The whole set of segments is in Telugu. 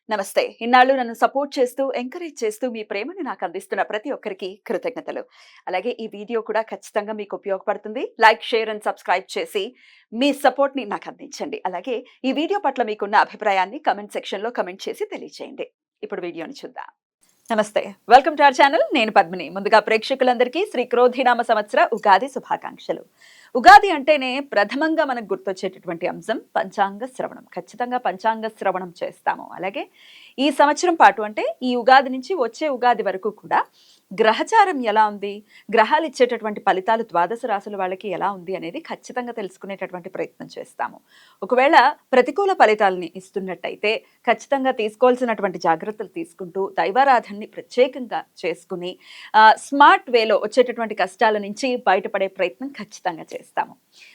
నమస్తే. ఇన్నాళ్ళు నన్ను సపోర్ట్ చేస్తూ, ఎంకరేజ్ చేస్తూ మీ ప్రేమని నాకు అందిస్తున్న ప్రతి ఒక్కరికి కృతజ్ఞతలు. అలాగే ఈ వీడియో కూడా ఖచ్చితంగా మీకు ఉపయోగపడుతుంది. లైక్, షేర్ అండ్ సబ్స్క్రైబ్ చేసి మీ సపోర్ట్‌ని నాకు అందించండి. అలాగే ఈ వీడియో పట్ల మీకున్న అభిప్రాయాన్ని కామెంట్ సెక్షన్‌లో కామెంట్ చేసి తెలియజేయండి. ఇప్పుడు వీడియోని చూద్దాం. నమస్తే. Welcome to our channel. నేను పద్మిని. ముందుగా ప్రేక్షకులందరికీ శ్రీ క్రోధినామ సంవత్సర ఉగాది శుభాకాంక్షలు. ఉగాది అంటేనే ప్రథమంగా మనకు గుర్తొచ్చేటటువంటి అంశం పంచాంగ శ్రవణం. ఖచ్చితంగా పంచాంగ శ్రవణం చేస్తాము. అలాగే ఈ సంవత్సరం పాటు అంటే ఈ ఉగాది నుంచి వచ్చే ఉగాది వరకు కూడా గ్రహచారం ఎలా ఉంది, గ్రహాలు ఇచ్చేటటువంటి ఫలితాలు ద్వాదశ రాశుల వాళ్ళకి ఎలా ఉంది అనేది ఖచ్చితంగా తెలుసుకునేటటువంటి ప్రయత్నం చేస్తాము. ఒకవేళ ప్రతికూల ఫలితాలని ఇస్తున్నట్టయితే ఖచ్చితంగా తీసుకోవాల్సినటువంటి జాగ్రత్తలు తీసుకుంటూ దైవారాధనని ప్రత్యేకంగా చేసుకుని స్మార్ట్ వేలో వచ్చేటటువంటి కష్టాల నుంచి బయటపడే ప్రయత్నం ఖచ్చితంగా చేస్తాము.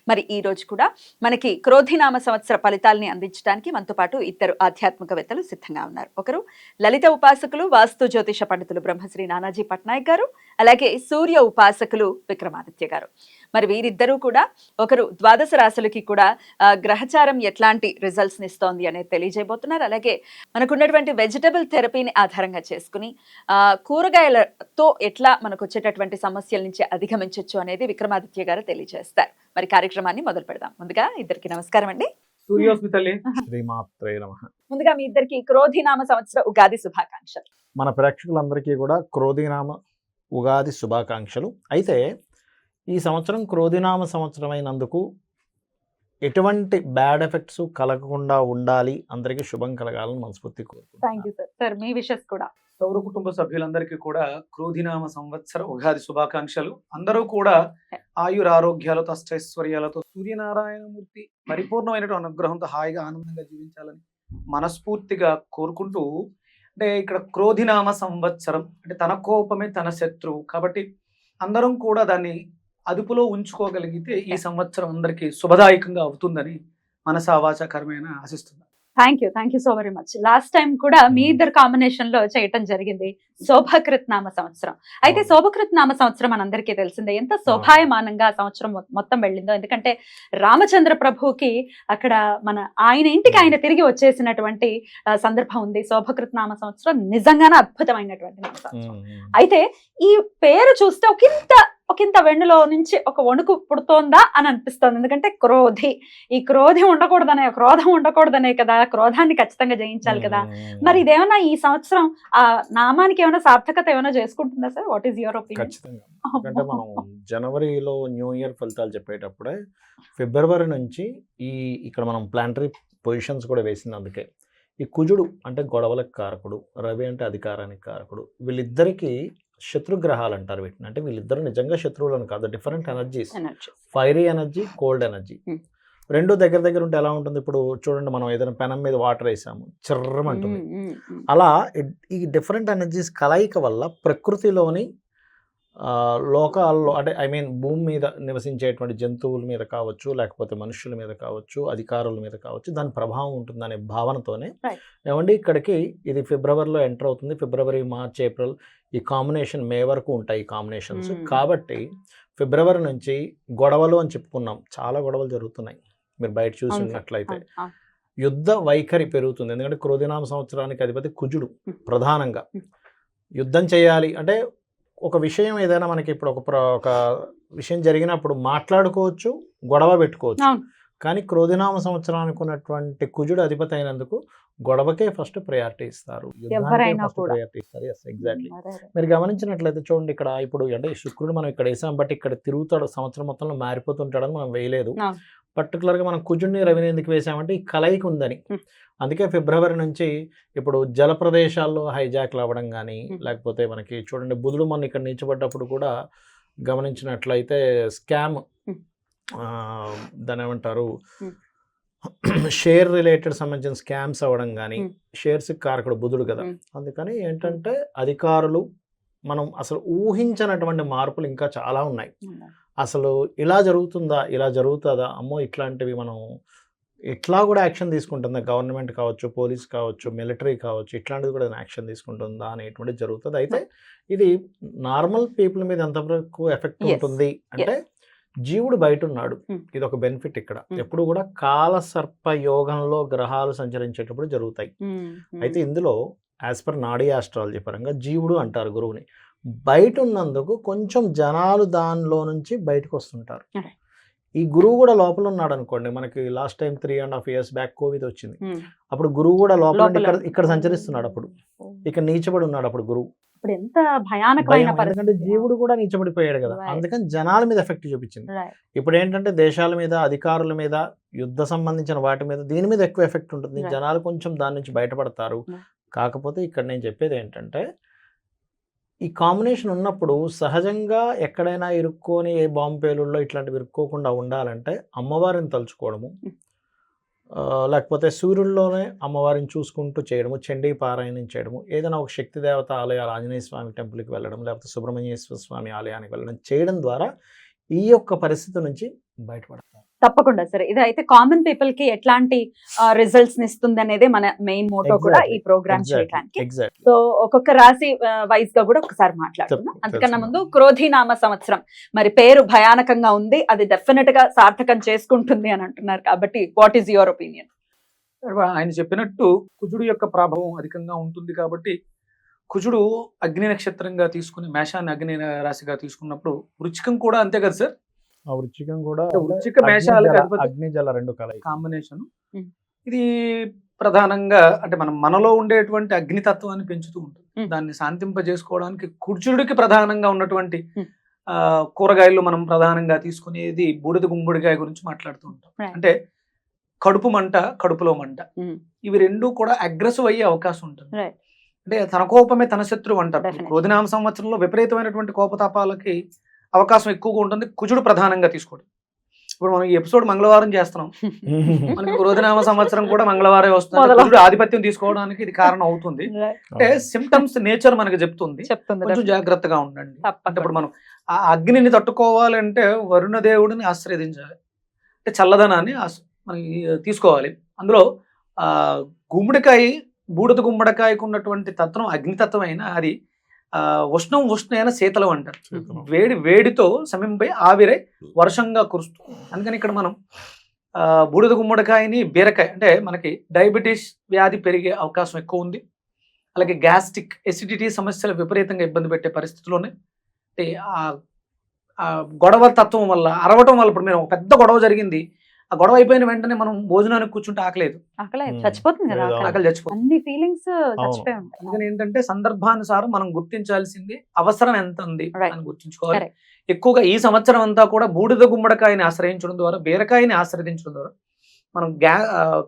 మరి ఈ రోజు కూడా మనకి క్రోధినామ సంవత్సర ఫలితాలని అందించడానికి మనతో పాటు ఇద్దరు ఆధ్యాత్మికవేత్తలు సిద్ధంగా ఉన్నారు. ఒకరు లలిత ఉపాసకులు, వాస్తు జ్యోతిష పండితులు బ్రహ్మశ్రీ నానాజీ పట్నాయక్ గారు, అలాగే సూర్య ఉపాసకులు విక్రమాదిత్య గారు. మరి వీరిద్దరూ కూడా ఒకరు ద్వాదశ రాశులకి కూడా గ్రహచారం ఎట్లాంటి రిజల్ట్స్ ఇస్తోంది అనేది తెలియజేయబోతున్నారు. అలాగే మనకున్నటువంటి వెజిటబుల్ థెరపీని ఆధారంగా చేసుకుని కూరగాయలతో ఎట్లా మనకు వచ్చేటటువంటి సమస్యల నుంచి అధిగమించవచ్చు అనేది విక్రమాదిత్య గారు తెలియజేస్తారు. మరి కార్యక్రమాన్ని మొదలు పెడదాం. ముందుగా ఇద్దరికి నమస్కారం అండి. ముందుగా మీ ఇద్దరికి క్రోధినామ సంవత్సర ఉగాది శుభాకాంక్షలు. మన ప్రేక్షకులందరికీ కూడా క్రోధినామ ఉగాది శుభాకాంక్షలు. అయితే ఈ సంవత్సరం క్రోధినామ సంవత్సరం అయినందుకు ఎటువంటి బ్యాడ్ ఎఫెక్ట్స్ కలగకుండా ఉండాలి, అందరికీ శుభం కలగాలని మనస్ఫూర్తి కోరుకుంటున్నాను. మీ విషెస్ కూడా సౌర కుటుంబ సభ్యులందరికీ కూడా క్రోధినామ సంవత్సర ఉగాది శుభాకాంక్షలు. అందరూ కూడా ఆయురారోగ్యాలతో అష్టైశ్వర్యాలతో సూర్యనారాయణమూర్తి పరిపూర్ణమైనటువంటి అనుగ్రహంతో హాయిగా ఆనందంగా జీవించాలని మనస్ఫూర్తిగా కోరుకుంటూ, అంటే ఇక్కడ క్రోధినామ సంవత్సరం అంటే తన కోపమే తన శత్రువు కాబట్టి అందరం కూడా దాన్ని అదుపులో ఉంచుకోగలిగితే ఈ సంవత్సరం అందరికీ శుభదాయకంగా అవుతుందని మనసా వాచా కర్మేణ ఆశిస్తున్నాను. Thank you so very much. Last time కూడా మీ ఇద్దరు కాంబినేషన్ లో చేయటం జరిగింది శోభకృత్ నామ సంవత్సరం. అయితే శోభకృత్ నామ సంవత్సరం మనందరికీ తెలిసిందే ఎంత శోభాయమానంగా సంవత్సరం మొత్తం వెళ్ళిందో. ఎందుకంటే రామచంద్ర ప్రభుకి అక్కడ ఆయన ఇంటికి ఆయన తిరిగి వచ్చేసినటువంటి సందర్భం ఉంది. శోభకృత్ నామ సంవత్సరం నిజంగానే అద్భుతమైనటువంటి నామ సంవత్సరం. అయితే ఈ పేరు చూస్తే ఒకంత వెన్నులో నుంచి ఒక వణుకు పుడుతోందా అని అనిపిస్తోంది. ఎందుకంటే ఈ క్రోధం ఉండకూడదనే కదా, క్రోధాన్ని ఖచ్చితంగా జయించాలి కదా. మరి ఇదేమన్నా ఈ సంవత్సరం ఆ నామానికి ఏమైనా సార్థకత ఏమైనా చేసుకుంటుందా సార్? What is your opinion? ఖచ్చితంగా. ఎందుకంటే మనం జనవరిలో న్యూ ఇయర్ ఫలితాలు చెప్పేటప్పుడే ఫిబ్రవరి నుంచి ఇక్కడ మనం ప్లానటరీ పొజిషన్స్ కూడా వేసింది. అందుకే ఈ కుజుడు అంటే గొడవలకు కారకుడు, రవి అంటే అధికారానికి కారకుడు, వీళ్ళిద్దరికీ శత్రుగ్రహాలు అంటారు వీటిని. అంటే వీళ్ళిద్దరు నిజంగా శత్రువులను కాదు, different energies, fiery energy, cold energy. రెండు దగ్గర ఉంటే ఎలా ఉంటుంది? ఇప్పుడు చూడండి, మనం ఏదైనా పెనం మీద వాటర్ వేసాము, చిర్రమంటుంది. అలా ఈ డిఫరెంట్ ఎనర్జీస్ కలయిక వల్ల ప్రకృతిలోని లోకాల్లో అంటే భూమి మీద నివసించేటువంటి జంతువుల మీద కావచ్చు, లేకపోతే మనుషుల మీద కావచ్చు, అధికారుల మీద కావచ్చు, దాని ప్రభావం ఉంటుందనే భావనతోనే ఏమండి ఇక్కడికి ఇది ఫిబ్రవరిలో ఎంటర్ అవుతుంది. ఫిబ్రవరి, మార్చ్, ఏప్రిల్ ఈ కాంబినేషన్ మే వరకు ఉంటాయి ఈ కాంబినేషన్స్. కాబట్టి ఫిబ్రవరి నుంచి గొడవలు అని చెప్పుకున్నాం, చాలా గొడవలు జరుగుతున్నాయి. మీరు బయట చూసినట్లయితే యుద్ధ వైఖరి పెరుగుతుంది. ఎందుకంటే క్రోధినామ సంవత్సరానికి అధిపతి కుజుడు. ప్రధానంగా యుద్ధం చేయాలి అంటే ఒక విషయం ఏదైనా మనకి ఇప్పుడు ఒక విషయం జరిగినప్పుడు మాట్లాడుకోవచ్చు, గొడవ పెట్టుకోవచ్చు. కానీ క్రోధినామ సంవత్సరానికి ఉన్నటువంటి కుజుడు అధిపతి అయినందుకు గొడవకే ఫస్ట్ ప్రయారిటీ ఇస్తారు, ప్రయారిటీ ఇస్తారు. ఎగ్జాక్ట్లీ. మీరు గమనించినట్లయితే చూడండి, ఇక్కడ ఇప్పుడు అంటే శుక్రుడు మనం ఇక్కడ వేసాం, బట్ ఇక్కడ తిరుగుతాడు, సంవత్సరం మొత్తంలో మారిపోతుంటాడని మనం వేయలేదు. పర్టికులర్గా మనం కుజుడిని, రవిని ఎందుకు వేసామంటే ఈ కలయిక ఉందని. అందుకే ఫిబ్రవరి నుంచి ఇప్పుడు జల ప్రదేశాల్లో హైజాక్లు అవ్వడం కానీ, లేకపోతే మనకి చూడండి బుధుడు మొన్న ఇక్కడ నిలిచిపడ్డప్పుడు కూడా గమనించినట్లయితే స్కామ్, దాని ఏమంటారు, షేర్ రిలేటెడ్ సంబంధించిన స్కామ్స్ అవ్వడం కానీ, షేర్స్ కారకుడు బుధుడు కదా. అందుకని ఏంటంటే అధికారులు మనం అసలు ఊహించినటువంటి మార్పులు ఇంకా చాలా ఉన్నాయి. అసలు ఇలా జరుగుతుందా, ఇలా జరుగుతుందా, అమ్మో ఇట్లాంటివి మనం ఇట్లా కూడా యాక్షన్ తీసుకుంటుందా, గవర్నమెంట్ కావచ్చు, పోలీస్ కావచ్చు, మిలిటరీ కావచ్చు, ఇట్లాంటిది కూడా యాక్షన్ తీసుకుంటుందా అనేటువంటిది జరుగుతుంది. అయితే ఇది నార్మల్ పీపుల్ మీద ఎంతవరకు ఎఫెక్ట్ ఉంటుంది అంటే జీవుడు బయట ఉన్నాడు. Hmm. ఇది ఒక బెనిఫిట్ ఇక్కడ. Hmm. ఎప్పుడు కూడా కాలసర్ప యోగంలో గ్రహాలు సంచరించేటప్పుడు జరుగుతాయి. అయితే ఇందులో యాజ్ పర్ నాడీ ఆస్ట్రాలజీ పరంగా జీవుడు అంటారు గురువుని. బయట ఉన్నందుకు కొంచెం జనాలు దానిలో నుంచి బయటకు వస్తుంటారు. Okay. ఈ గురువు కూడా లోపల ఉన్నాడు అనుకోండి. మనకి last time 3.5 years back Covid వచ్చింది. అప్పుడు గురువు కూడా లోపల ఉండి ఇక్కడ సంచరిస్తున్నాడు. అప్పుడు ఇక్కడ నీచబడి ఉన్నాడు అప్పుడు గురువు. ఇప్పుడు ఎంత భయానకమైన భయం, ఎందుకంటే జీవుడు కూడా నీచబడిపోయాడు కదా. Right. అందుకని జనాల మీద ఎఫెక్ట్ చూపించింది. ఇప్పుడు ఏంటంటే దేశాల మీద, అధికారుల మీద, యుద్ధ సంబంధించిన వాటి మీద, దీని మీద ఎక్కువ ఎఫెక్ట్ ఉంటుంది. Right. జనాలు కొంచెం దాని నుంచి బయటపడతారు. Right. కాకపోతే ఇక్కడ నేను చెప్పేది ఏంటంటే ఈ కాంబినేషన్ ఉన్నప్పుడు సహజంగా ఎక్కడైనా ఇరుక్కొని ఏ బాంబు పేలుల్లో ఇట్లాంటివి ఇరుక్కోకుండా ఉండాలంటే అమ్మవారిని తలుచుకోవడము, లేకపోతే సూర్యుల్లోనే అమ్మవారిని చూసుకుంటూ చేయడము, చండీ పారాయణం చేయడము, ఏదైనా ఒక శక్తి దేవత ఆలయాలు, ఆంజనేయ స్వామి టెంపుల్కి వెళ్ళడం, లేకపోతే సుబ్రహ్మణ్యేశ్వర స్వామి ఆలయానికి వెళ్ళడం చేయడం ద్వారా ఈ యొక్క పరిస్థితి నుంచి బయటపడతారు. తప్పకుండా సరే. ఇది అయితే కామన్ పీపుల్ కి ఎట్లాంటి రిజల్ట్స్ ఇస్తుంది అనేది మన మెయిన్ మోటో కూడా ఈ ప్రోగ్రామ్ చేయడానికి. ఎగ్జాక్ట్లీ. సో ఒక్కొక్క రాశి వైజ్ గా కూడా ఒకసారి మాట్లాడుకుందాం. అంతకన్నా ముందు క్రోధినామ సంవత్సరం మరి పేరు భయానకంగా ఉంది, అది డెఫినెట్ గా సార్థకం చేసుకుంటుంది అని అంటున్నారు. కాబట్టి వాట్ ఈస్ యువర్ ఒపీనియన్? ఆయన చెప్పినట్టు కుజుడు యొక్క ప్రభావం అధికంగా ఉంటుంది కాబట్టి కుజుడు అగ్ని నక్షత్రంగా తీసుకుని మేషాన్ని అగ్ని రాశిగా తీసుకున్నప్పుడు వృచ్చికం కూడా అంతే కదా సార్. ఆ వృచ్చికం కూడా వృచ్చిక మేషాలకు అగ్ని జల రెండు కలయిక కాంబినేషన్. ఇది ప్రధానంగా అంటే మనలో ఉండేటువంటి అగ్నితత్వాన్ని పెంచుతూ ఉంటుంది. దాన్ని శాంతింపజేసుకోవడానికి కుజుడికి ప్రధానంగా ఉన్నటువంటి కూరగాయలు మనం ప్రధానంగా తీసుకునేది బూడిద గుమ్మడికాయ గురించి మాట్లాడుతూ ఉంటాం. అంటే కడుపు మంట, కడుపులో మంట, ఇవి రెండు కూడా అగ్రెసివ్ అయ్యే అవకాశం ఉంటుంది. అంటే తన కోపమే తన శత్రువు అంటారు. క్రోధినామ సంవత్సరంలో విపరీతమైనటువంటి కోపతాపాలకి అవకాశం ఎక్కువగా ఉంటుంది కుజుడు ప్రధానంగా తీసుకోవడం. ఇప్పుడు మనం ఈ ఎపిసోడ్ మంగళవారం చేస్తున్నాం, మనకి క్రోధినామ సంవత్సరం కూడా మంగళవారం వస్తుంది. కుజుడు ఆధిపత్యం తీసుకోవడానికి ఇది కారణం అవుతుంది. అంటే సిమ్టమ్స్ నేచర్ మనకి చెప్తుంది, కొంచెం జాగ్రత్తగా ఉండండి. అంటే ఇప్పుడు మనం ఆ అగ్నిని తట్టుకోవాలంటే వరుణ దేవుడిని ఆశ్రయించాలి, అంటే చల్లదనాన్ని మనకి తీసుకోవాలి. అందులో గుమ్మడికాయ, బూడిద గుమ్మడికాయకు ఉన్నటువంటి తత్వం అగ్నితత్వం అయినా అది ఉష్ణైన శీతలం అంటారు. వేడితో సమింపై ఆవిరై వర్షంగా కురుస్తుంది. అందుకని ఇక్కడ మనం బూడిద గుమ్మడికాయని, బీరకాయ, అంటే మనకి డయాబెటీస్ వ్యాధి పెరిగే అవకాశం ఎక్కువ ఉంది. అలాగే గ్యాస్ట్రిక్ ఎసిడిటీ సమస్యలు విపరీతంగా ఇబ్బంది పెట్టే పరిస్థితుల్లోనే ఆ గొడవ తత్వం వల్ల, అరవటం వల్ల, ఇప్పుడు మీరు ఒక పెద్ద గొడవ జరిగింది, ఆ గొడవ అయిపోయిన వెంటనే మనం భోజనానికి కూర్చుంటే ఆకలేదు, చచ్చిపోతుంది కదా, ఆకలి చచ్చిపోతుంది. అన్ని ఫీలింగ్స్ చచ్చిపోయి ఉంటాయి. అందుకని ఏంటంటే సందర్భానుసారం మనం గుర్తించాల్సింది అవసరం ఎంత ఉంది అని గుర్తించుకోవాలి. ఎక్కువగా ఈ సంవత్సరం అంతా కూడా బూడిద గుమ్మడికాయని ఆశ్రయించడం ద్వారా, బీరకాయని ఆశ్రయించడం ద్వారా మనం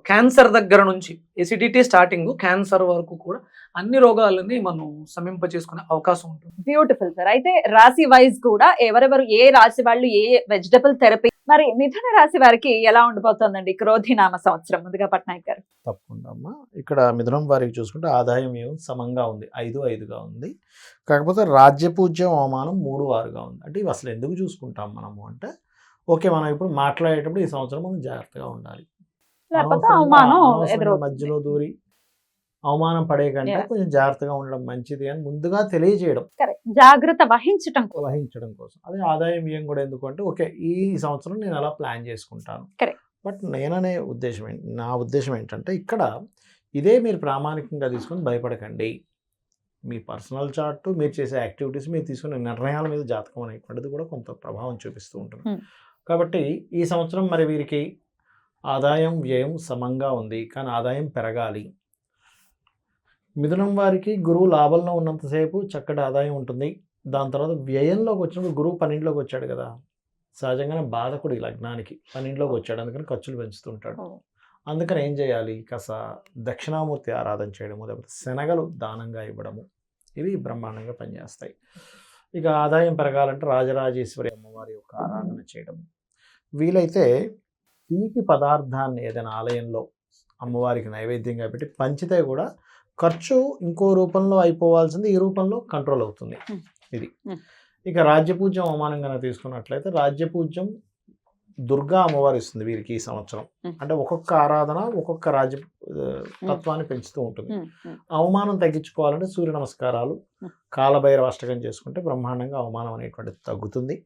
క్యాన్సర్ దగ్గర నుంచి ఎసిడిటీ స్టార్టింగ్ క్యాన్సర్ వరకు కూడా అన్ని రోగాలని మనం సమీప చేసుకునే అవకాశం ఉంటుంది. Beautiful sir. అయితే రాశి వైజ్ కూడా ఎవరెవరు ఏ రాశి వాళ్ళు ఏ వెజిటబుల్ థెరపీ, మరి మిథున రాశి వారికి ఎలా ఉండిపోతుందండి క్రోధినామ సంవత్సరం? ముందుగా పట్నాయక్ గారు. తప్పకుండా అమ్మా. ఇక్కడ మిథునం వారికి చూసుకుంటే ఆదాయం ఏం సమంగా ఉంది, 5-5గా ఉంది. కాకపోతే రాజ్యపూజ్యం అవమానం 3-6గా ఉంది. అంటే ఇవి అసలు ఎందుకు చూసుకుంటాం మనము అంటే, ఓకే మనం ఇప్పుడు మాట్లాడేటప్పుడు ఈ సంవత్సరం మనం జాగ్రత్తగా ఉండాలి, మధ్యలో దూరి అవమానం పడే కంటే కొంచెం జాగ్రత్తగా ఉండడం మంచిది అని ముందుగా తెలియజేయడం, జాగ్రత్త వహించడం కోసం. అదే ఆదాయం వ్యయం కూడా ఎందుకు అంటే, ఓకే ఈ సంవత్సరం నేను అలా ప్లాన్ చేసుకుంటాను. బట్ నా ఉద్దేశం ఏంటంటే, ఇక్కడ ఇదే మీరు ప్రామాణికంగా తీసుకొని భయపడకండి. మీ పర్సనల్ చార్ట్, మీరు చేసే యాక్టివిటీస్, మీరు తీసుకునే నిర్ణయాల మీద జాతకం అనేటువంటిది కూడా కొంత ప్రభావం చూపిస్తూ ఉంటుంది. కాబట్టి ఈ సంవత్సరం మరి వీరికి ఆదాయం వ్యయం సమంగా ఉంది, కానీ ఆదాయం పెరగాలి. మిథునం వారికి గురువు లాభంలో ఉన్నంతసేపు చక్కటి ఆదాయం ఉంటుంది. దాని తర్వాత వ్యయంలోకి వచ్చినప్పుడు గురువు 12లోకి వచ్చాడు కదా, సహజంగానే బాధకుడు ఈ లగ్నానికి 12లోకి వచ్చాడు, అందుకని ఖర్చులు పెంచుతుంటాడు. అందుకని ఏం చేయాలి, కాస్త దక్షిణామూర్తి ఆరాధన చేయడము, లేకపోతే శనగలు దానంగా ఇవ్వడము, ఇవి బ్రహ్మాండంగా పనిచేస్తాయి. ఇక ఆదాయం పెరగాలంటే రాజరాజేశ్వరి అమ్మవారి యొక్క ఆరాధన చేయడము, వీలైతే తీపి పదార్థాన్ని ఏదైనా ఆలయంలో అమ్మవారికి నైవేద్యంగా పెట్టి పంచితే కూడా ఖర్చు ఇంకో రూపంలో అయిపోవాల్సింది ఈ రూపంలో కంట్రోల్ అవుతుంది. ఇది ఇక రాజ్యపూజ్యం అవమానంగా తీసుకున్నట్లయితే, రాజ్యపూజ్యం దుర్గా అమ్మవారు ఇస్తుంది వీరికి ఈ సంవత్సరం. అంటే ఒక్కొక్క ఆరాధన ఒక్కొక్క రాజ్య తత్వాన్ని పెంచుతూ ఉంటుంది. అవమానం తగ్గించుకోవాలంటే సూర్య నమస్కారాలు, కాలభైరవ అష్టకం చేసుకుంటే బ్రహ్మాండంగా అవమానం అనేటువంటిది తగ్గుతుంది.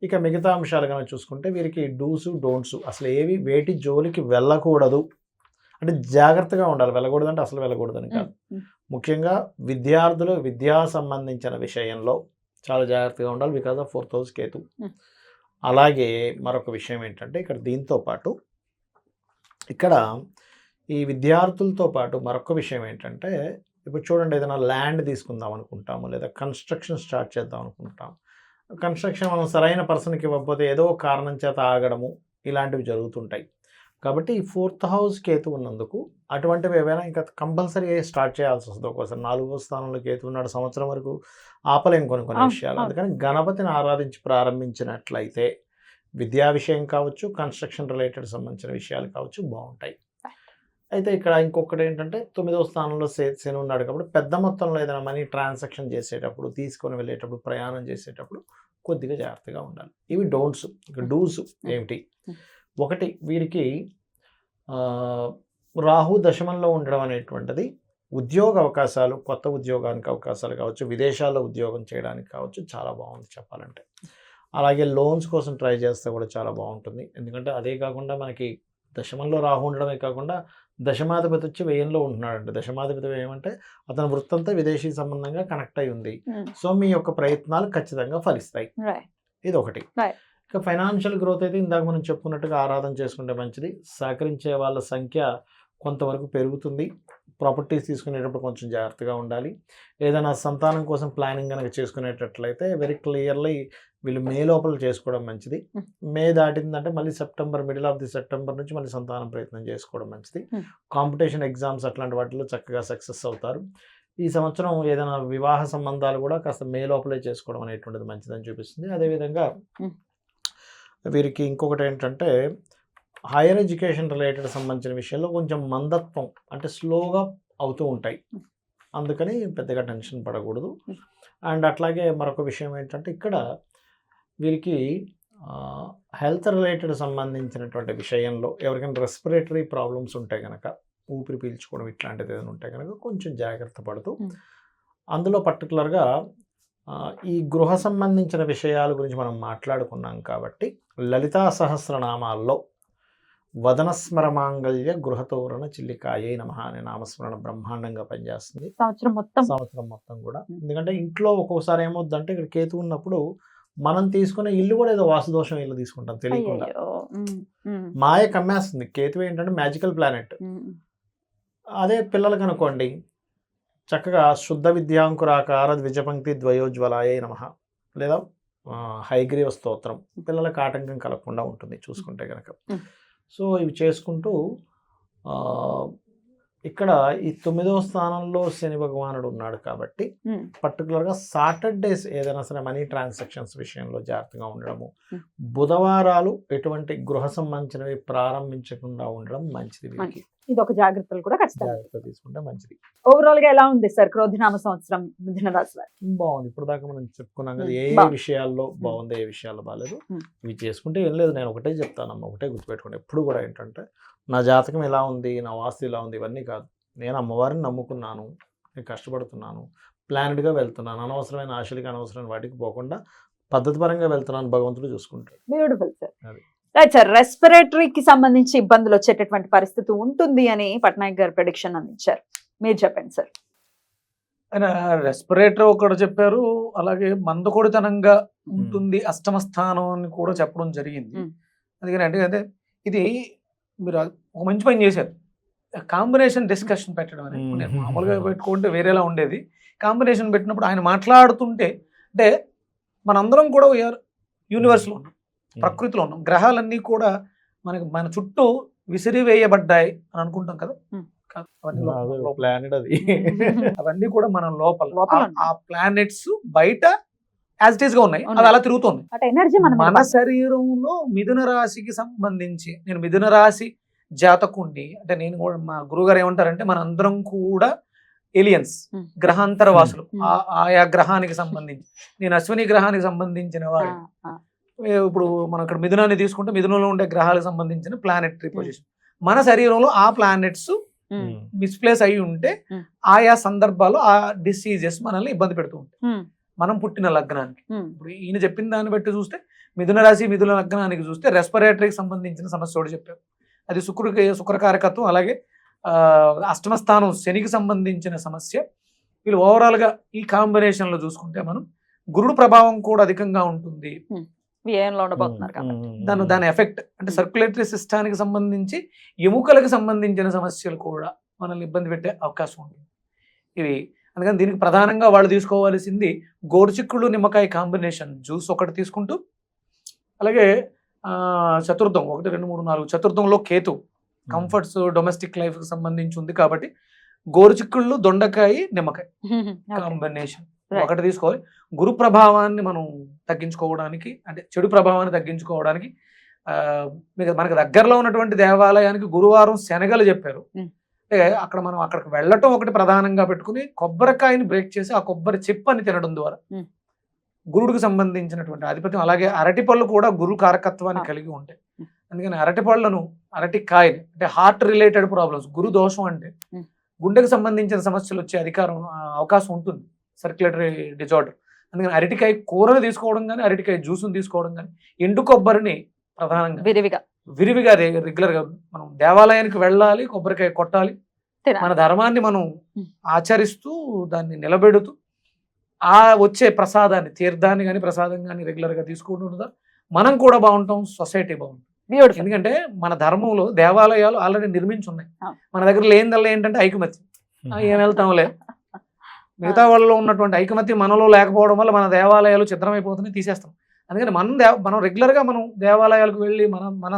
ఇక మిగతా అంశాలు కనుక చూసుకుంటే వీరికి డూసు డోంట్స్ అసలు ఏవి వేటి జోలికి వెళ్ళకూడదు, అంటే జాగ్రత్తగా ఉండాలి. వెళ్ళకూడదు అంటే అసలు వెళ్ళకూడదని కాదు. ముఖ్యంగా విద్యార్థులు విద్యా సంబంధించిన విషయంలో చాలా జాగ్రత్తగా ఉండాలి, because of 4th house Ketu. అలాగే మరొక విషయం ఏంటంటే ఇక్కడ దీంతో పాటు ఇక్కడ ఈ విద్యార్థులతో పాటు మరొక విషయం ఏంటంటే, ఇప్పుడు చూడండి, ఏదైనా ల్యాండ్ తీసుకుందాం అనుకుంటాము, లేదా కన్స్ట్రక్షన్ స్టార్ట్ చేద్దాం అనుకుంటాం. కన్స్ట్రక్షన్ మనం సరైన పర్సన్కి ఇవ్వకపోతే ఏదో ఒక కారణం చేత ఆగడము ఇలాంటివి జరుగుతుంటాయి. కాబట్టి ఈ 4th హౌస్ కేతు ఉన్నందుకు అటువంటివి ఏవైనా ఇంకా కంపల్సరీ స్టార్ట్ చేయాల్సి వస్తుంది. ఒక్కోసారి 4వ స్థానంలో కేతు ఉన్నాడు, సంవత్సరం వరకు ఆపలేం కొన్ని విషయాలు. అందుకని గణపతిని ఆరాధించి ప్రారంభించినట్లయితే విద్యా విషయం కావచ్చు, కన్స్ట్రక్షన్ రిలేటెడ్ సంబంధించిన విషయాలు కావచ్చు బాగుంటాయి. అయితే ఇక్కడ ఇంకొకటి ఏంటంటే 9వ స్థానంలో శని ఉన్నాడు కాబట్టి పెద్ద మొత్తంలో ఏదైనా మనీ ట్రాన్సాక్షన్ చేసేటప్పుడు, తీసుకొని వెళ్ళేటప్పుడు, ప్రయాణం చేసేటప్పుడు కొద్దిగా జాగ్రత్తగా ఉండాలి. ఇవి డోంట్స్. ఇక డూస్ ఏమిటి? ఒకటి, వీరికి రాహు దశమంలో ఉండడం అనేటువంటిది ఉద్యోగ అవకాశాలు, కొత్త ఉద్యోగానికి అవకాశాలు కావచ్చు, విదేశాల్లో ఉద్యోగం చేయడానికి కావచ్చు, చాలా బాగుంది చెప్పాలంటే. అలాగే లోన్స్ కోసం ట్రై చేస్తే కూడా చాలా బాగుంటుంది. ఎందుకంటే అదే కాకుండా మనకి దశమంలో రాహు ఉండడమే కాకుండా దశమాధిపతి వచ్చి 1000లో ఉంటున్నాడంటే, దశమాధిపతి ఏమంటే అతని వృత్తంతో విదేశీ సంబంధంగా కనెక్ట్ అయి ఉంది. సో మీ యొక్క ప్రయత్నాలు ఖచ్చితంగా ఫలిస్తాయి. ఇది ఒకటి. ఇక ఫైనాన్షియల్ గ్రోత్ అయితే ఇందాక మనం చెప్పుకున్నట్టుగా ఆరాధన చేసుకుంటే మంచిది. సహకరించే వాళ్ళ సంఖ్య కొంతవరకు పెరుగుతుంది. ప్రాపర్టీస్ తీసుకునేటప్పుడు కొంచెం జాగ్రత్తగా ఉండాలి. ఏదైనా సంతానం కోసం ప్లానింగ్ కనుక చేసుకునేటట్లయితే వెరీ క్లియర్లీ వీళ్ళు మే లోపల చేసుకోవడం మంచిది. మే దాటిందంటే మళ్ళీ September, middle of the September నుంచి మళ్ళీ సంతానం ప్రయత్నం చేసుకోవడం మంచిది. కాంపిటీషన్ ఎగ్జామ్స్ అట్లాంటి వాటిలో చక్కగా సక్సెస్ అవుతారు. ఈ సంవత్సరం ఏదైనా వివాహ సంబంధాలు కూడా కాస్త మే లోపలే చేసుకోవడం అనేటువంటిది మంచిదని చూపిస్తుంది. అదేవిధంగా వీరికి ఇంకొకటి ఏంటంటే హైయర్ ఎడ్యుకేషన్ రిలేటెడ్ సంబంధించిన విషయంలో కొంచెం మందత్వం, అంటే స్లోగా అవుతూ ఉంటాయి. అందుకని పెద్దగా టెన్షన్ పడకూడదు. అండ్ అట్లాగే మరొక విషయం ఏంటంటే ఇక్కడ వీరికి హెల్త్ రిలేటెడ్ సంబంధించినటువంటి విషయంలో ఎవరికైనా రెస్పిరేటరీ ప్రాబ్లమ్స్ ఉంటే కనుక, ఊపిరి పీల్చుకోవడం ఇట్లాంటిది ఏదైనా ఉంటే కనుక కొంచెం జాగ్రత్త పడుతూ, అందులో పర్టికులర్గా ఈ గృహ సంబంధించిన విషయాల గురించి మనం మాట్లాడుకున్నాం కాబట్టి లలితా సహస్రనామాల్లో వదనస్మర మాంగళ్య గృహతోరణ చిల్లికాయే నమః అనే నామస్మరణ బ్రహ్మాండంగా పనిచేస్తుంది సంవత్సరం మొత్తం కూడా. ఎందుకంటే ఇంట్లో ఒక్కోసారి ఏమవుద్దంటే ఇక్కడ కేతు ఉన్నప్పుడు మనం తీసుకునే ఇల్లు కూడా ఏదో వాస్తుదోషం ఇల్లు తీసుకుంటాం తెలియకుండా. మాయ కమ్మేస్తుంది. కేతు ఏంటంటే మ్యాజికల్ ప్లానెట్. అదే పిల్లలకి అనుకోండి, చక్కగా శుద్ధ విద్యాంకురాకార ద్విజపంక్తి ద్వయోజ్వలాయే నమః లేదా హైగ్రీవ స్తోత్రం పిల్లలకు ఆటంకం కలగకుండా ఉంటుంది చూసుకుంటే కనుక. సో ఇవి చేసుకుంటూ ఇక్కడ ఈ 9వ స్థానంలో శని భగవానుడు ఉన్నాడు కాబట్టి పర్టికులర్గా సాటర్డేస్ ఏదైనా సరే మనీ ట్రాన్సాక్షన్స్ విషయంలో జాగ్రత్తగా ఉండడము, బుధవారాలు ఎటువంటి గృహ సంబంధించినవి ప్రారంభించకుండా ఉండడం మంచిది. వీరికి ఇది ఒక జాగ్రత్తలు కూడా జాగ్రత్త తీసుకుంటే మంచిది. ఓవరాల్ గా ఎలా ఉంది సార్ క్రోధినామ సంవత్సరం మిథున రాశి వారికి? బాగుంది. ఇప్పుడు దాకా మనం చెప్పుకున్నాం కదా ఏ విషయాల్లో బాగుంది, ఏ విషయాల్లో బాగాలేదు. ఇవి చేసుకుంటే ఏం లేదు, నేను ఒకటే చెప్తానమ్మా, ఒకటే గుర్తుపెట్టుకోండి. ఎప్పుడు కూడా ఏంటంటే నా జాతకం ఎలా ఉంది, నా వాస్తు ఎలా ఉంది ఇవన్నీ కాదు. నేను అమ్మవారిని నమ్ముకున్నాను, నేను కష్టపడుతున్నాను, ప్లానెడ్గా వెళ్తున్నాను, అనవసరమైన ఆశలకి అనవసరమైన వాటికి పోకుండా పద్ధతి పరంగా వెళ్తున్నాను, భగవంతుడు చూసుకుంటాడు. Beautiful sir. రైట్ సార్, రెస్పిరేటరీకి సంబంధించి ఇబ్బందులు వచ్చేటటువంటి పరిస్థితి ఉంటుంది అని పట్నాయక్ గారు ప్రెడిక్షన్ అందించారు. మీరు చెప్పండి సార్. ఆయన రెస్పిరేటరీ ఒకటి చెప్పారు, అలాగే మందకొడితనంగా ఉంటుంది అష్టమ స్థానం అని కూడా చెప్పడం జరిగింది. అందుకని అంటే ఇది మీరు ఒక మంచి పని చేశారు, కాంబినేషన్ డిస్కషన్ పెట్టడం అనేది. నేను మామూలుగా పెట్టుకుంటే వేరేలా ఉండేది, కాంబినేషన్ పెట్టినప్పుడు ఆయన మాట్లాడుతుంటే అంటే మనందరం కూడా యూనివర్స్లో ఉన్నాం, ప్రకృతిలో ఉన్నాం, గ్రహాలన్నీ కూడా మన చుట్టూ విసిరివేయబడ్డాయి అని అనుకుంటాం కదా. అవన్నీ కూడా మన లోపల ఆ ప్లానెట్స్ బయట యాజ్ ఇట్ ఈస్ గా ఉన్నాయి, అది అలా తిరుగుతుంది. మన శరీరంలో మిథున రాశికి సంబంధించి, నేను మిథున రాశి జాతకుండి అంటే నేను కూడా మా గురుగారు ఏమంటారంటే మన అందరం కూడా ఏలియన్స్, గ్రహాంతర వాసులు. ఆయా గ్రహానికి సంబంధించి నేను అశ్విని గ్రహానికి సంబంధించిన వాడు. ఇప్పుడు మనం ఇక్కడ మిథునాన్ని తీసుకుంటే మిథునంలో ఉండే గ్రహాలకు సంబంధించిన ప్లానెటరీ పొజిషన్, మన శరీరంలో ఆ ప్లానెట్స్ మిస్ప్లేస్ అయి ఉంటే ఆయా సందర్భాల్లో ఆ డిసీజెస్ మనల్ని ఇబ్బంది పెడుతూ ఉంటాయి. మనం పుట్టిన లగ్నానికి. ఇప్పుడు ఈయన చెప్పిన దాన్ని బట్టి చూస్తే మిథున రాశి మిథున లగ్నానికి చూస్తే రెస్పిరేటరీకి సంబంధించిన సమస్య ఒకటి చెప్పారు. అది శుక్రకారకత్వం. అలాగే అష్టమ స్థానం శనికి సంబంధించిన సమస్య. వీళ్ళు ఓవరాల్గా ఈ కాంబినేషన్లో చూసుకుంటే మనం గురుడు ప్రభావం కూడా అధికంగా ఉంటుంది. దాని ఎఫెక్ట్ అంటే సర్క్యులేటరీ సిస్టానికి సంబంధించి ఎముకలకు సంబంధించిన సమస్యలు కూడా మనల్ని ఇబ్బంది పెట్టే అవకాశం ఉంటుంది ఇవి. అందుకని దీనికి ప్రధానంగా వాళ్ళు తీసుకోవాల్సింది గోరుచిక్కుళ్ళు నిమ్మకాయ కాంబినేషన్ జ్యూస్ ఒకటి తీసుకుంటూ, అలాగే చతుర్థం 1 2 3 4 చతుర్థంలో కేతు కంఫర్ట్స్ డొమెస్టిక్ లైఫ్ కి సంబంధించి ఉంది కాబట్టి గోరుచిక్కుళ్ళు దొండకాయ నిమ్మకాయ కాంబినేషన్ ఒకటి తీసుకోవాలి. గురు ప్రభావాన్ని మనం తగ్గించుకోవడానికి, అంటే చెడు ప్రభావాన్ని తగ్గించుకోవడానికి మనకు దగ్గరలో ఉన్నటువంటి దేవాలయానికి గురువారం శనగలు చెప్పారు. అంటే మనం అక్కడికి వెళ్ళటం ఒకటి ప్రధానంగా పెట్టుకుని కొబ్బరికాయని బ్రేక్ చేసి ఆ కొబ్బరి చిప్పని తినడం ద్వారా గురుడికి సంబంధించినటువంటి ఆధిపత్యం. అలాగే అరటిపళ్ళు కూడా గురు కారకత్వాన్ని కలిగి ఉంటాయి. అందుకని అరటిపళ్ళను, అరటికాయని, అంటే హార్ట్ రిలేటెడ్ ప్రాబ్లమ్స్, గురు దోషం అంటే గుండెకు సంబంధించిన సమస్యలు వచ్చే అవకాశం ఉంటుంది, సర్క్యులేటరీ డిజార్డర్. అందుకని అరటికాయ కూరను తీసుకోవడం కానీ, అరటికాయ జ్యూస్ని తీసుకోవడం కానీ, ఎండు కొబ్బరిని ప్రధానంగా విరివిగా రెగ్యులర్గా మనం దేవాలయానికి వెళ్ళాలి, కొబ్బరికాయ కొట్టాలి, మన ధర్మాన్ని మనం ఆచరిస్తూ దాన్ని నిలబెడుతూ ఆ వచ్చే ప్రసాదాన్ని, తీర్థాన్ని కానీ ప్రసాదం కానీ రెగ్యులర్గా తీసుకుంటుందా మనం కూడా బాగుంటాం, సొసైటీ బాగుంటుంది. ఎందుకంటే మన ధర్మంలో దేవాలయాలు ఆల్రెడీ నిర్మించి ఉన్నాయి. మన దగ్గర లేనిదల్లా ఏంటంటే ఐకమత్యం. ఏం వెళ్తాంలే, మిగతా వాళ్ళలో ఉన్నటువంటి ఐకమత్యం మనలో లేకపోవడం వల్ల మన దేవాలయాలు ఛిద్రమైపోతున్నాయి, తీసేస్తాం. అందుకని మనం రెగ్యులర్గా మనం దేవాలయాలకు వెళ్ళి మన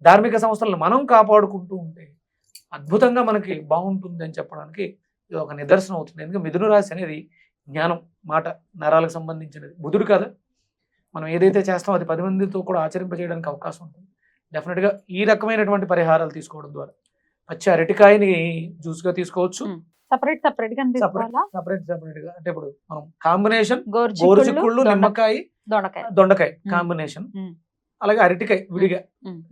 ధార్మిక సంస్థలను మనం కాపాడుకుంటూ ఉంటే అద్భుతంగా మనకి బాగుంటుంది అని చెప్పడానికి ఇది ఒక నిదర్శనం అవుతుంది. ఎందుకంటే మిథున రాశి అనేది జ్ఞానం, మాట, నరాలకు సంబంధించినది. బుధుడు కదా, మనం ఏదైతే చేస్తామో అది 10 మందితో కూడా ఆచరింపజేయడానికి అవకాశం ఉంటుంది. డెఫినెట్గా ఈ రకమైనటువంటి పరిహారాలు తీసుకోవడం ద్వారా పచ్చి అరటికాయని జ్యూస్గా తీసుకోవచ్చు, సపరేట్ గా అంటే ఇప్పుడు మనం కాంబినేషన్ గోరుచిక్కుళ్ళు నిమ్మకాయ దొండకాయ కాంబినేషన్, అలాగే అరటికాయ విడిగా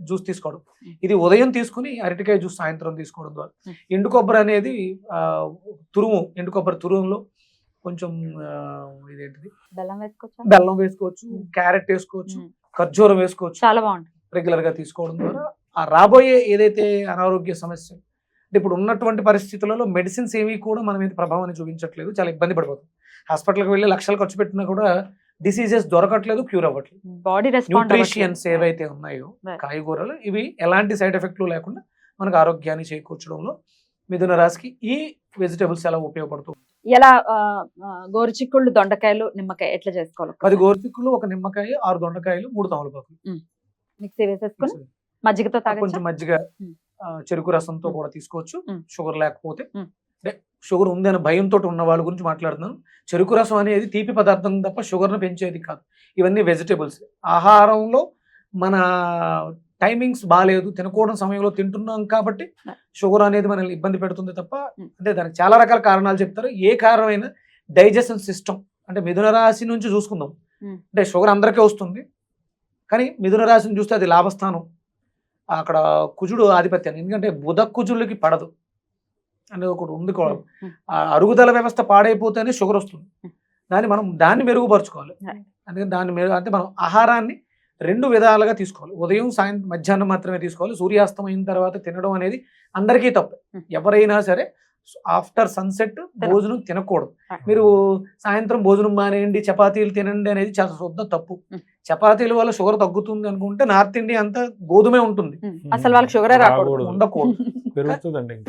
జ్యూస్ తీసుకోవడం. ఇది ఉదయం తీసుకుని అరటికాయ జ్యూస్ సాయంత్రం తీసుకోవడం ద్వారా ఎండు కొబ్బరి అనేది ఎండు కొబ్బరి తురుములో కొంచెం ఇదేంటిది బెల్లం వేసుకోవచ్చు, క్యారెట్ వేసుకోవచ్చు, ఖర్జూరం వేసుకోవచ్చు, చాలా బాగుంటుంది. రెగ్యులర్ గా తీసుకోవడం ద్వారా ఆ రాబోయే ఏదైతే అనారోగ్య సమస్య, అంటే ఇప్పుడు ఉన్నటువంటి పరిస్థితులలో మెడిసిన్స్ ఏవి కూడా మన మీద ప్రభావాన్ని చూపించట్లేదు, చాలా ఇబ్బంది పడిపోతుంది. హాస్పిటల్కి వెళ్ళి లక్షలు ఖర్చు పెట్టినా కూడా డిసీజెస్ దొరకట్లేదు, క్యూర్ అవ్వట్లేదు. బాడీ న్యూట్రిషియన్స్ ఏవైతే ఉన్నాయో కాయగూరలు, ఇవి ఎలాంటి సైడ్ ఎఫెక్ట్లు లేకుండా మనకు ఆరోగ్యాన్ని చేకూర్చడంలో మిథున రాశికి ఈ వెజిటేబుల్స్ ఎలా ఉపయోగపడుతుంది. ఎలా గోరుచిక్కుళ్ళు దొండకాయలు నిమ్మకాయ ఎట్లా చేసుకోవాలి? 10 గోరుచిక్కుళ్ళు, 1 నిమ్మకాయ, 6 దొండకాయలు, 3 తమలపాకులు మిక్సీ వేసేసుకొని మజ్జిగతో కొంచెం మజ్జిగ, చెరుకు రసంతో కూడా తీసుకోవచ్చు. షుగర్ లేకపోతే, అంటే షుగర్ ఉంది అని భయంతో ఉన్న వాళ్ళ గురించి మాట్లాడుతున్నాను. చెరుకు రసం అనేది తీపి పదార్థం తప్ప షుగర్ను పెంచేది కాదు. ఇవన్నీ వెజిటేబుల్స్. ఆహారంలో మన టైమింగ్స్ బాగాలేదు, తినకూడని సమయంలో తింటున్నాం కాబట్టి షుగర్ అనేది మనల్ని ఇబ్బంది పెడుతుంది తప్ప, అంటే దానికి చాలా రకాల కారణాలు చెప్తారు. ఏ కారణమైనా డైజెషన్ సిస్టమ్, అంటే మిథున రాశి నుంచి చూసుకుందాం. అంటే షుగర్ అందరికీ వస్తుంది, కానీ మిథున రాశిని చూస్తే అది లాభస్థానం, అక్కడ కుజుడు ఆధిపత్యాన్ని. ఎందుకంటే బుధ కుజులకి పడదు అనేది ఒకటి ఉంది. అరుగుదల వ్యవస్థ పాడైపోతేనే షుగర్ వస్తుంది. దాన్ని మెరుగుపరుచుకోవాలి. అందుకని అంటే మనం ఆహారాన్ని 2 విధాలుగా తీసుకోవాలి. ఉదయం, సాయంత్రం, మధ్యాహ్నం మాత్రమే తీసుకోవాలి. సూర్యాస్తమైన తర్వాత తినడం అనేది అందరికీ తప్పు. ఎవరైనా సరే ఆఫ్టర్ సన్సెట్ భోజనం తినకూడదు. మీరు సాయంత్రం భోజనం మానేయండి, చపాతీలు తినండి అనేది చాలా శుద్ధ తప్పు. చపాతీల వల్ల షుగర్ తగ్గుతుంది అనుకుంటే నార్త్ ఇండియా అంతా గోధుమే ఉంటుంది, అసలు వాళ్ళకి షుగర్ ఉండకూడదు,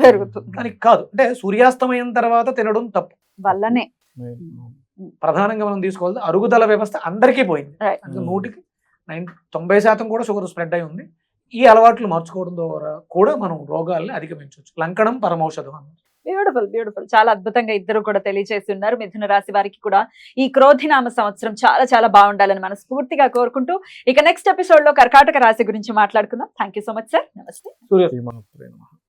పెరుగుతుంది. కానీ కాదు, అంటే సూర్యాస్తమయం తర్వాత తినడం తప్పు వల్లనే ప్రధానంగా మనం తీసుకోవాలి. అరుగుదల వ్యవస్థ అందరికీ పోయింది. 90% కూడా షుగర్ స్ప్రెడ్ అయి ఉంది. ఈ అలవాట్లు మార్చుకోవడం ద్వారా కూడా మనం రోగాల్ని అధిగమించవచ్చు. లంకణం పరమౌషధం అన్నమాట. బ్యూటిఫుల్. చాలా అద్భుతంగా ఇద్దరు కూడా తెలియజేసి ఉన్నారు. మిథున రాశి వారికి కూడా ఈ క్రోధినామ సంవత్సరం చాలా చాలా బాగుండాలని మనస్ఫూర్తిగా కోరుకుంటూ, ఇక నెక్స్ట్ ఎపిసోడ్ లో కర్కాటక రాశి గురించి మాట్లాడుకుందాం. Thank you so much sir. నమస్తే.